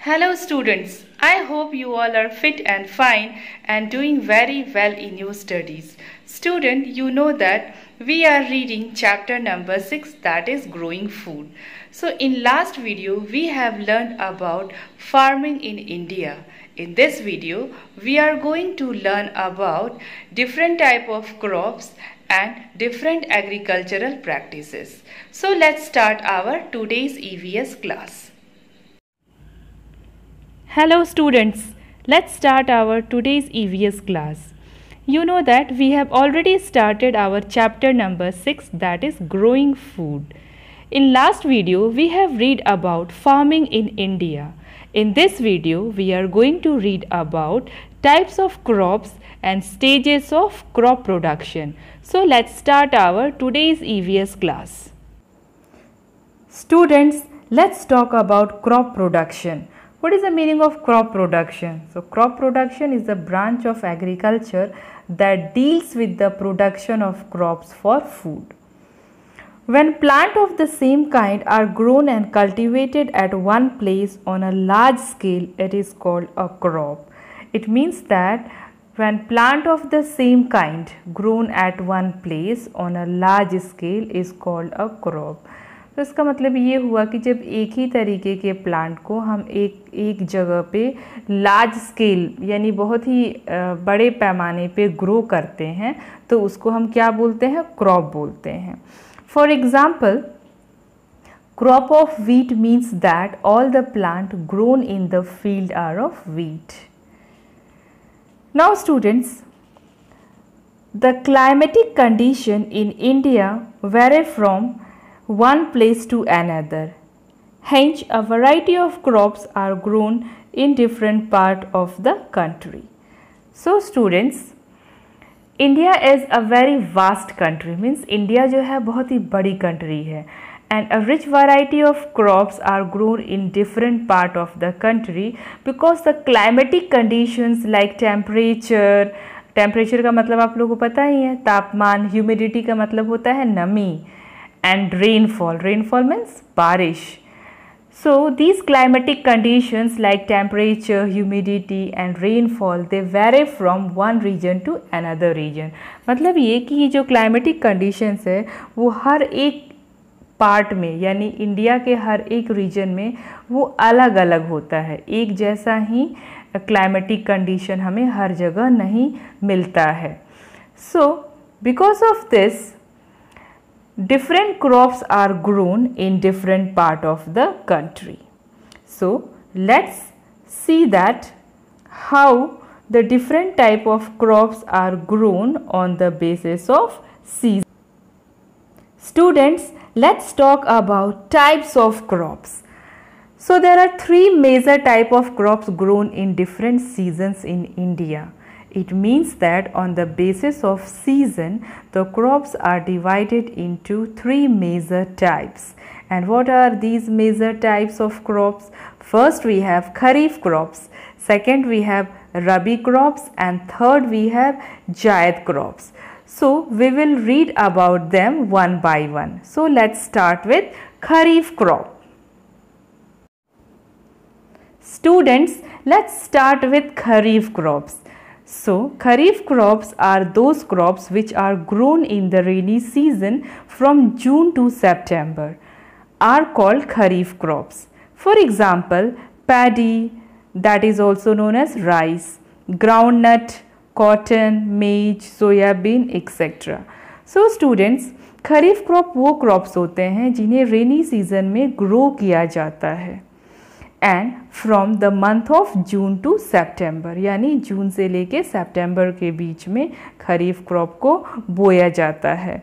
Hello students, I hope you all are fit and fine and doing very well in your studies. Student, you know that we are reading chapter number 6, that is growing food. So in last video we have learned about farming in India. In this video we are going to learn about different type of crops and different agricultural practices. So let's start our today's EVS class. Hello students, let's start our today's EVS class. You know that we have already started our chapter number 6, that is growing food. In last video we have read about farming in India. In this video we are going to read about types of crops and stages of crop production. So let's start our today's EVS class. Students, let's talk about crop production. What is the meaning of crop production? So crop production is a branch of agriculture that deals with the production of crops for food. When plants of the same kind are grown and cultivated at one place on a large scale, it is called a crop. It means that when plant of the same kind grown at one place on a large scale is called a crop. तो इसका मतलब ये हुआ कि जब एक ही तरीके के प्लांट को हम एक जगह पे लार्ज स्केल यानी बहुत ही बड़े पैमाने पे ग्रो करते हैं तो उसको हम क्या बोलते हैं, क्रॉप बोलते हैं. For example, crop of wheat means that all the plant grown in the field are of wheat. Now students, the climatic condition in India vary from one place to another. Hence, a variety of crops are grown in different part of the country. So, students, India is a very vast country. Means India जो है बहुत ही बड़ी country है. And a rich variety of crops are grown in different part of the country because the climatic conditions like temperature का मतलब आप लोगों को पता ही है, तापमान, humidity का मतलब होता है नमी, and rainfall means बारिश. So these climatic conditions like temperature, humidity and rainfall, they vary from one region to another region. मतलब ये कि ये जो climatic conditions है वो हर एक पार्ट में यानी इंडिया के हर एक रीजन में वो अलग अलग होता है. एक जैसा ही climatic condition हमें हर जगह नहीं मिलता है. So because of this, different crops are grown in different part of the country. So let's see that how the different type of crops are grown on the basis of season. Students, let's talk about types of crops. So there are three major type of crops grown in different seasons in India. It means that on the basis of season, the crops are divided into three major types. And what are these major types of crops? First we have Kharif crops, second we have Rabi crops, and third we have Zaid crops. So we will read about them one by one. So let's start with Kharif crop. Students, let's start with Kharif crops. So, Kharif crops are those crops which are grown in the rainy season from June to September are called Kharif crops. For example, paddy, that is also known as rice, groundnut, cotton, maize, soyabean, etc. So, students, Kharif crop वो crops होते हैं जिन्हें rainy season में grow किया जाता है. And from the month of June to September यानी जून से लेके सितंबर के बीच में खरीफ क्रॉप को बोया जाता है.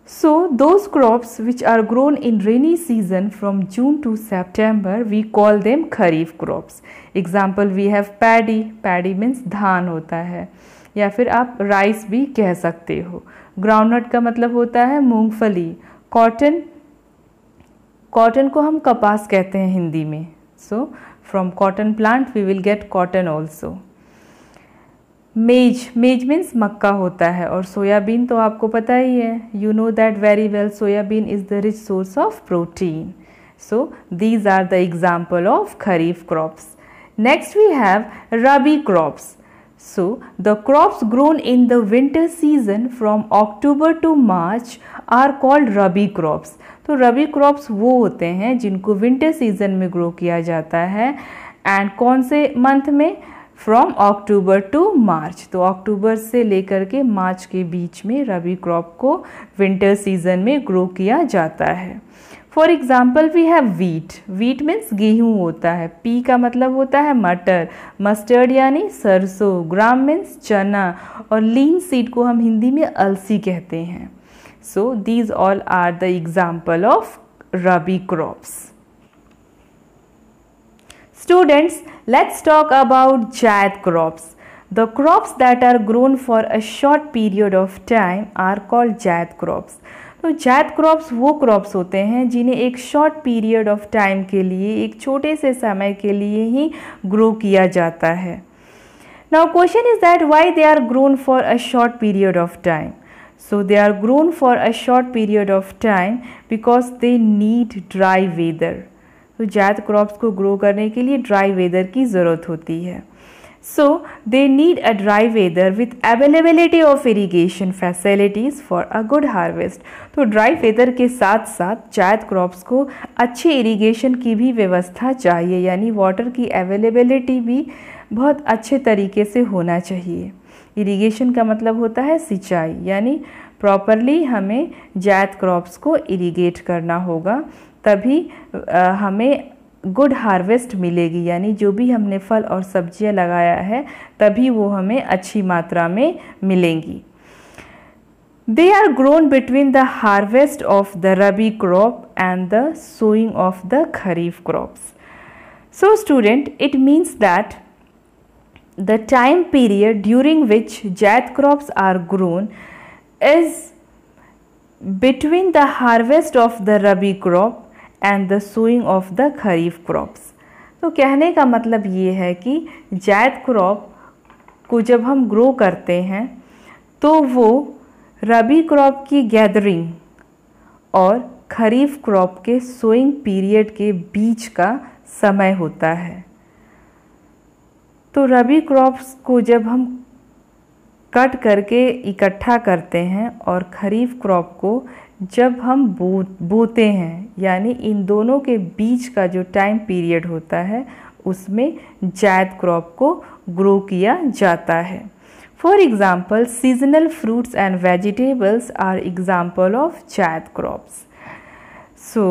So those crops which are grown in rainy season from June to September we call them kharif crops. Example we have paddy, paddy means धान होता है या फिर आप राइस भी कह सकते हो. ग्राउंडनट का मतलब होता है मूंगफली. कॉटन को हम कपास कहते हैं हिंदी में. So from cotton plant we will get cotton also. Maize means मक्का होता है. और सोयाबीन तो आपको पता ही है, you know that very well, soybean is the rich source of protein. So these are the example of Kharif crops. Next we have Rabi crops. So the crops grown in the winter season from October to March are called Rabi crops. तो रबी crops वो होते हैं जिनको winter season में grow किया जाता है and कौन से मंथ में, फ्रॉम अक्टूबर टू मार्च। तो अक्टूबर से लेकर के मार्च के बीच में रबी क्रॉप को विंटर सीजन में ग्रो किया जाता है। For example we have wheat. Wheat means गेहूँ होता है, पी का मतलब होता है मटर, मस्टर्ड यानी सरसों, ग्राम मीन्स चना और लीन सीड को हम हिंदी में अलसी कहते हैं। So these all are the example of Rabi crops. Students, let's talk about Zaid crops. The crops that are grown for a short period of time are called Zaid crops. तो जायद crops वो crops होते हैं जिन्हें एक short period of time के लिए, एक छोटे से समय के लिए ही ग्रो किया जाता है। Now question is that why they are grown for a short period of time. So they are grown for a short period of time because they need dry weather. तो जायद क्रॉप्स को grow करने के लिए dry weather की ज़रूरत होती है। So they need a dry weather with availability of irrigation facilities for a good harvest. तो ड्राई वेदर के साथ साथ जायद क्रॉप्स को अच्छे इरिगेशन की भी व्यवस्था चाहिए, यानी वाटर की अवेलेबिलिटी भी बहुत अच्छे तरीके से होना चाहिए। इरिगेशन का मतलब होता है सिंचाई, यानी प्रॉपरली हमें जायद क्रॉप्स को इरिगेट करना होगा, तभी हमें गुड हार्वेस्ट मिलेगी, यानी जो भी हमने फल और सब्जियां लगाया है तभी वो हमें अच्छी मात्रा में मिलेंगी। They are grown between the harvest of the rabi crop and the sowing of the kharif crops. So student, it means that the time period during which Zaid crops are grown is between the harvest of the Rabi crop and the sowing of the Kharif crops. तो कहने का मतलब ये है कि जायद crop को जब हम ग्रो करते हैं तो वो रबी क्रॉप की गैदरिंग और खरीफ क्रॉप के सोइंग पीरियड के बीच का समय होता है। तो रबी क्रॉप्स को जब हम कट करके इकट्ठा करते हैं और खरीफ क्रॉप को जब हम बोते हैं, यानी इन दोनों के बीच का जो टाइम पीरियड होता है उसमें जायद क्रॉप को ग्रो किया जाता है। For example seasonal fruits and vegetables are example of zaid crops. So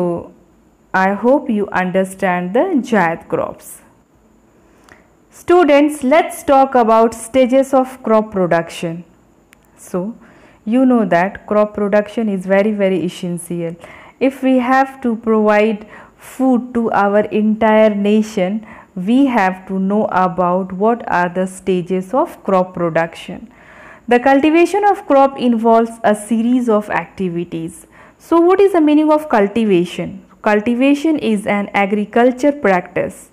I hope you understand the zaid crops. Students, let's talk about stages of crop production. So, you know that crop production is very essential. If we have to provide food to our entire nation, we have to know about what are the stages of crop production. The cultivation of crop involves a series of activities. So, what is the meaning of cultivation? Cultivation is an agriculture practice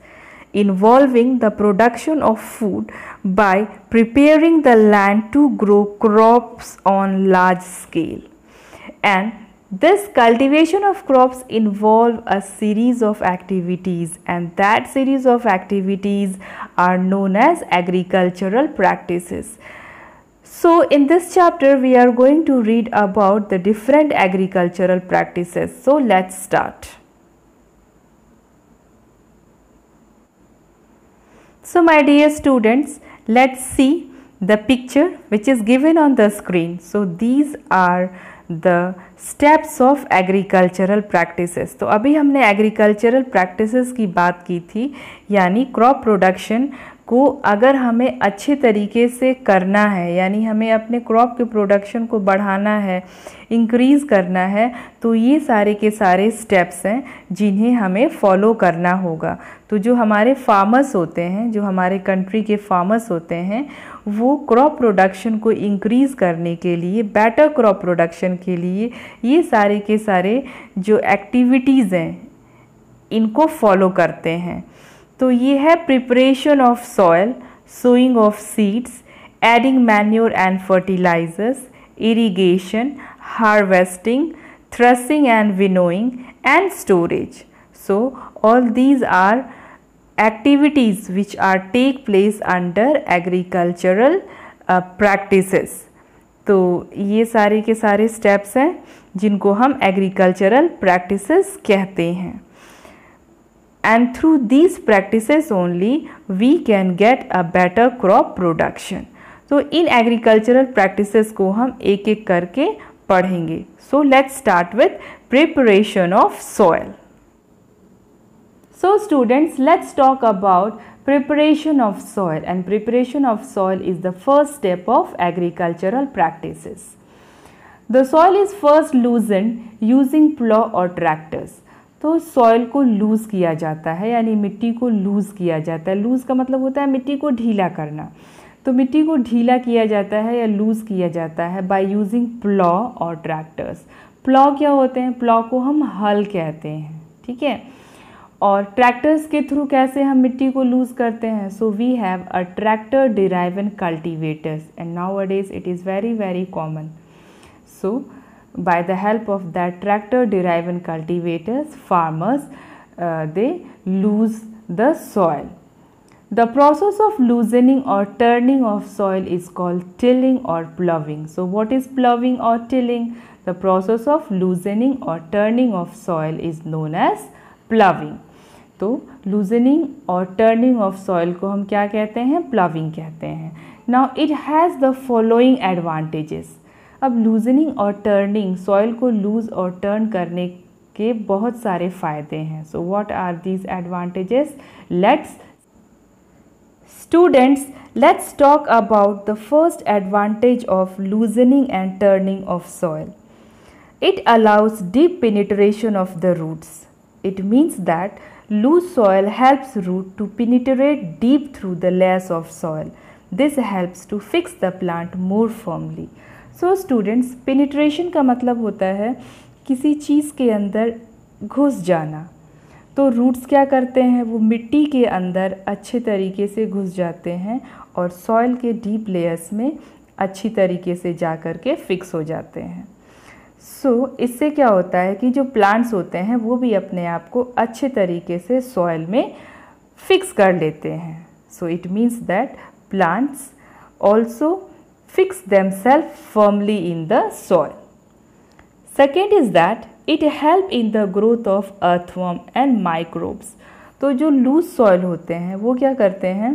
involving the production of food by preparing the land to grow crops on large scale. And this cultivation of crops involve a series of activities, and that series of activities are known as agricultural practices. So in this chapter we are going to read about the different agricultural practices. So let's start. So my dear students, let's see the picture which is given on the screen. So these are the steps of agricultural practices. तो अभी हमने agricultural practices की बात की थी, यानी crop production को अगर हमें अच्छे तरीके से करना है, यानी हमें अपने क्रॉप के प्रोडक्शन को बढ़ाना है, इंक्रीज़ करना है, तो ये सारे के सारे स्टेप्स हैं जिन्हें हमें फॉलो करना होगा। तो जो हमारे फार्मर्स होते हैं, जो हमारे कंट्री के फार्मर्स होते हैं, वो क्रॉप प्रोडक्शन को इंक्रीज़ करने के लिए, बेटर क्रॉप प्रोडक्शन के लिए ये सारे के सारे जो एक्टिविटीज़ हैं इनको फॉलो करते हैं। तो ये है preparation of soil, sowing of seeds, adding manure and fertilisers, irrigation, harvesting, threshing and winnowing and storage. So all these are activities which are take place under agricultural practices. तो ये सारे के सारे स्टेप्स हैं जिनको हम एग्रीकल्चरल प्रैक्टिसेस कहते हैं. And through these practices only we can get a better crop production. तो इन एग्रीकल्चरल प्रैक्टिसेस को हम एक एक करके पढ़ेंगे. So let's start with preparation of soil. So students, let's talk about preparation of soil, and preparation of soil is the first step of agricultural practices. The soil is first loosened using plow or tractors. तो soil को loose किया जाता है, यानी मिट्टी को loose किया जाता है. लूज़ का मतलब होता है मिट्टी को ढीला करना. तो मिट्टी को ढीला किया जाता है या लूज़ किया जाता है बाय यूजिंग प्लॉ और ट्रैक्टर्स. प्लॉ क्या होते हैं? प्लॉ को हम हल कहते हैं, ठीक है. और ट्रैक्टर्स के थ्रू कैसे हम मिट्टी को लूज़ करते हैं? So we have a tractor driven cultivators, and nowadays it is very very common. So by the help of that tractor driven cultivators, farmers they lose the soil. The process of loosening or turning of soil is called tilling or ploughing. So what is ploughing or tilling? The process of loosening or turning of soil is known as ploughing. तो loosening और turning of soil को हम क्या कहते हैं? ploughing कहते हैं. Now it has the following advantages. अब लूजनिंग और टर्निंग, सॉइल को लूज़ और टर्न करने के बहुत सारे फ़ायदे हैं. So what are these advantages? Students, let's talk about the first advantage of loosening and turning of soil. It allows deep penetration of the roots. It means that loose soil helps root to penetrate deep through the layers of soil. This helps to fix the plant more firmly. So students, penetration का मतलब होता है किसी चीज़ के अंदर घुस जाना. तो रूट्स क्या करते हैं? वो मिट्टी के अंदर अच्छे तरीके से घुस जाते हैं और सॉइल के डीप लेयर्स में अच्छी तरीके से जा कर के फिक्स हो जाते हैं. सो इससे क्या होता है कि जो प्लांट्स होते हैं वो भी अपने आप को अच्छे तरीके से सॉइल में फिक्स कर लेते हैं. So it means that plants also fix themselves firmly in the soil. Second is that it help in the growth of earthworm and microbes. तो जो loose soil होते हैं वो क्या करते हैं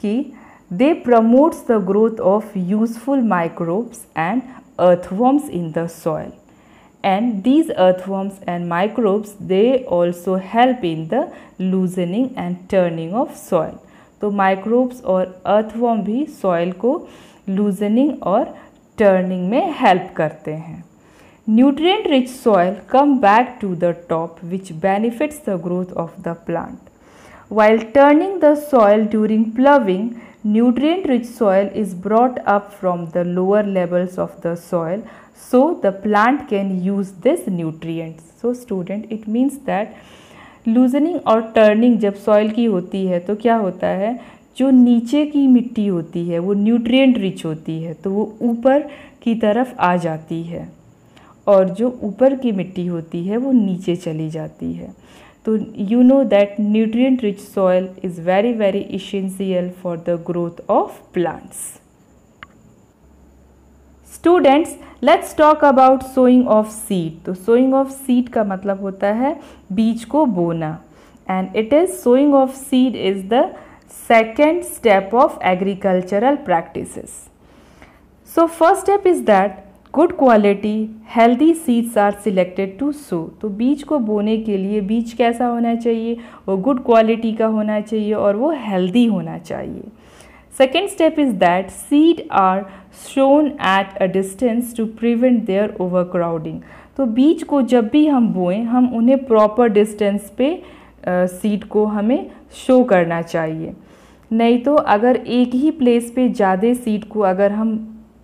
कि they promotes the growth of useful microbes and earthworms in the soil. And these earthworms and microbes they also help in the loosening and turning of soil. तो microbes और earthworm भी soil को लूजनिंग और turning में help करते हैं. Nutrient rich soil come back to the top which benefits the growth of the plant. While turning the soil during ploughing, nutrient rich soil is brought up from the lower levels of the soil so the plant can use this nutrients. So student, it means that loosening और turning जब soil की होती है तो क्या होता है, जो नीचे की मिट्टी होती है वो न्यूट्रिएंट रिच होती है तो वो ऊपर की तरफ आ जाती है, और जो ऊपर की मिट्टी होती है वो नीचे चली जाती है. तो you know that nutrient rich soil is very very essential for the growth of plants. Students, let's talk about sowing of seed. तो सोइंग ऑफ सीड का मतलब होता है बीज को बोना, and it is sowing of seed is the second step of agricultural practices. So first step is that good quality healthy seeds are selected to sow. तो बीज को बोने के लिए बीज कैसा होना चाहिए? वो गुड क्वालिटी का होना चाहिए और वो हेल्दी होना चाहिए. Second step is that seed are sown at a distance to prevent their overcrowding. तो बीज को जब भी हम बोएं हम उन्हें प्रॉपर डिस्टेंस पे सीड को हमें शो करना चाहिए. नहीं तो अगर एक ही प्लेस पे ज़्यादा सीड को अगर हम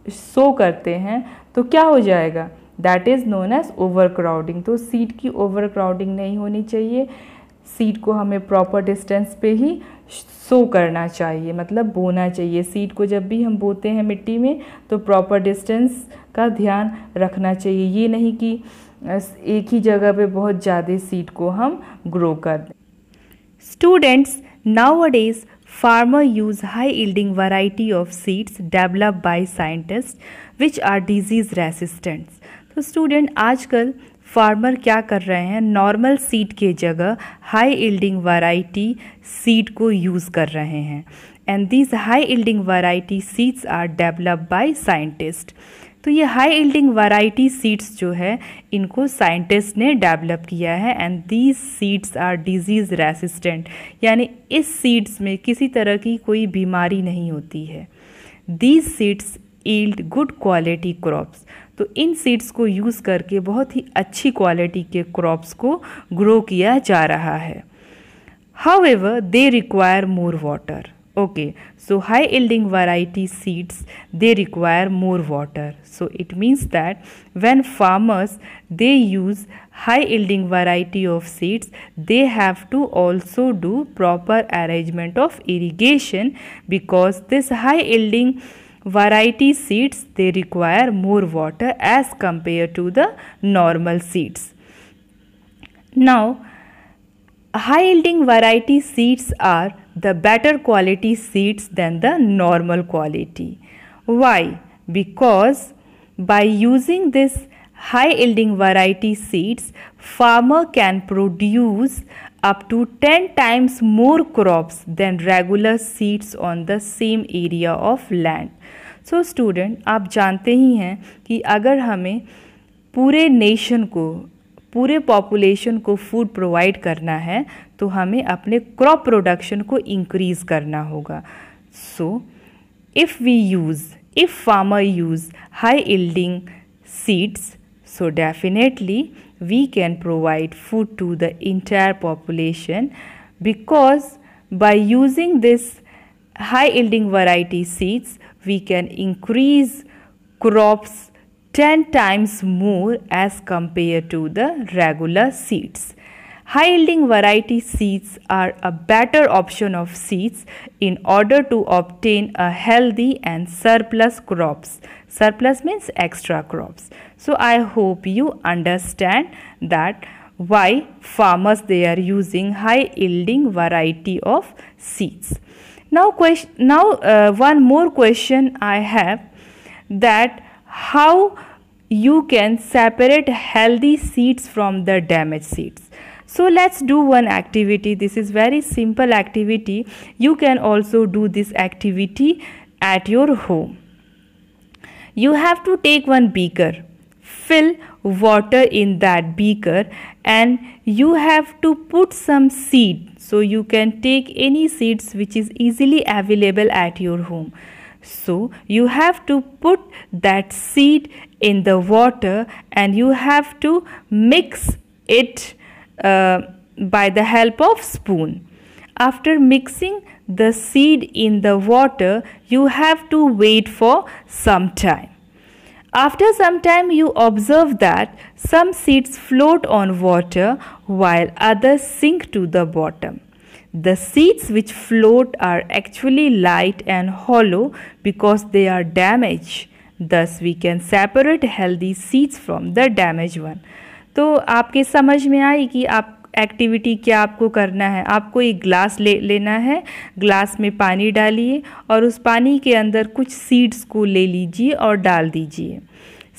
शो करते हैं तो क्या हो जाएगा? That is known as overcrowding. तो सीड की ओवर क्राउडिंग नहीं होनी चाहिए. सीड को हमें प्रॉपर डिस्टेंस पे ही शो करना चाहिए, मतलब बोना चाहिए. सीड को जब भी हम बोते हैं मिट्टी में तो प्रॉपर डिस्टेंस का ध्यान रखना चाहिए. ये नहीं कि एक ही जगह पे बहुत ज़्यादा सीड को हम ग्रो कर दें। Students, nowadays farmer use high yielding variety of seeds developed by scientists which are disease resistant। तो स्टूडेंट आजकल फार्मर क्या कर रहे हैं, नॉर्मल सीड के जगह हाई यील्डिंग वैरायटी सीड को यूज़ कर रहे हैं and this high yielding variety seeds are developed by scientist. तो ये हाई यील्डिंग वैरायटी सीड्स जो है इनको साइंटिस्ट ने डेवलप किया है and these seeds are disease resistant, यानी इस सीड्स में किसी तरह की कोई बीमारी नहीं होती है। These seeds yield good quality crops. तो इन सीड्स को यूज़ करके बहुत ही अच्छी क्वालिटी के क्रॉप्स को ग्रो किया जा रहा है। However they require more water. Okay, so high yielding variety seeds, they require more water. So it means that when farmers they use high yielding variety of seeds, they have to also do proper arrangement of irrigation, because this high yielding variety seeds they require more water as compared to the normal seeds. Now high yielding variety seeds are the better quality seeds than the normal quality. Why? Because by using this high yielding variety seeds, farmer can produce up to 10 times more crops than regular seeds on the same area of land. So student, आप जानते ही हैं कि अगर हमें पूरे nation को, पूरे population को फूड प्रोवाइड करना है तो हमें अपने क्रॉप प्रोडक्शन को इंक्रीज़ करना होगा। सो if farmer use high yielding seeds, so definitely we can provide food to the entire population, because by using this high yielding variety seeds we can increase crops 10 times more as compared to the regular seeds. High yielding variety seeds are a better option of seeds in order to obtain a healthy and surplus crops. Surplus means extra crops. So I hope you understand that why farmers they are using high yielding variety of seeds. Now one more question I have, that how you can separate healthy seeds from the damaged seeds. So let's do one activity. This is very simple activity. You can also do this activity at your home. You have to take one beaker, fill water in that beaker, and you have to put some seed. So you can take any seeds which is easily available at your home. So you have to put that seed in the water and you have to mix it by the help of spoon. After mixing the seed in the water, you have to wait for some time. After some time, you observe that some seeds float on water while others sink to the bottom. The seeds which float are actually light and hollow because they are damaged. Thus, we can separate healthy seeds from the damaged one. तो आपके समझ में आई कि आप activity क्या आपको करना है। आपको एक ग्लास लेना है, ग्लास में पानी डालिए और उस पानी के अंदर कुछ सीड्स को ले लीजिए और डाल दीजिए।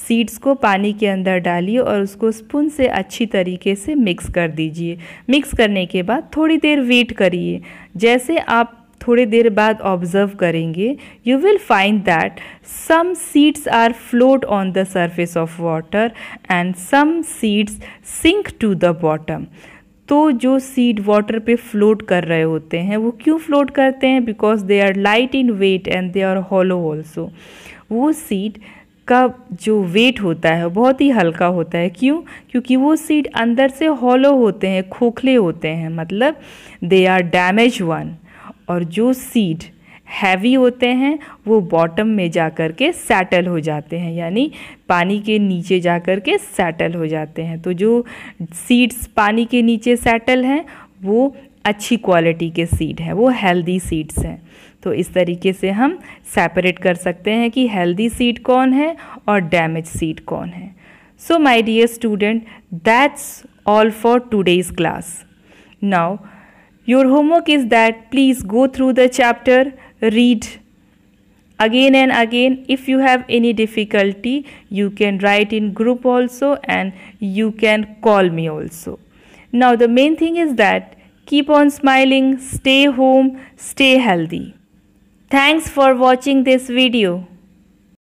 सीड्स को पानी के अंदर डालिए और उसको स्पून से अच्छी तरीके से मिक्स कर दीजिए। मिक्स करने के बाद थोड़ी देर वेट करिए। जैसे आप थोड़ी देर बाद ऑब्जर्व करेंगे, you will find that some seeds are float on the surface of water and some seeds sink to the bottom. तो जो सीड वाटर पे फ्लोट कर रहे होते हैं वो क्यों फ्लोट करते हैं? Because they are light in weight and they are hollow also. वो सीड का जो वेट होता है बहुत ही हल्का होता है। क्यों? क्योंकि वो सीड अंदर से हॉलो होते हैं, खोखले होते हैं, मतलब दे आर डैमेज वन। और जो सीड हैवी होते हैं वो बॉटम में जा कर के सेटल हो जाते हैं, यानी पानी के नीचे जा कर के सेटल हो जाते हैं। तो जो सीड्स पानी के नीचे सेटल हैं वो अच्छी क्वालिटी के सीड हैं, वो हेल्दी सीड्स हैं। तो इस तरीके से हम सेपरेट कर सकते हैं कि हेल्दी सीड कौन है और डैमेज सीड कौन है। So my dear student, that's all for today's class. Now your homework is that please go through the chapter, read again and again. If you have any difficulty, you can write in group also, and you can call me also. Now the main thing is that keep on smiling, stay home, stay healthy. Thanks for watching this video.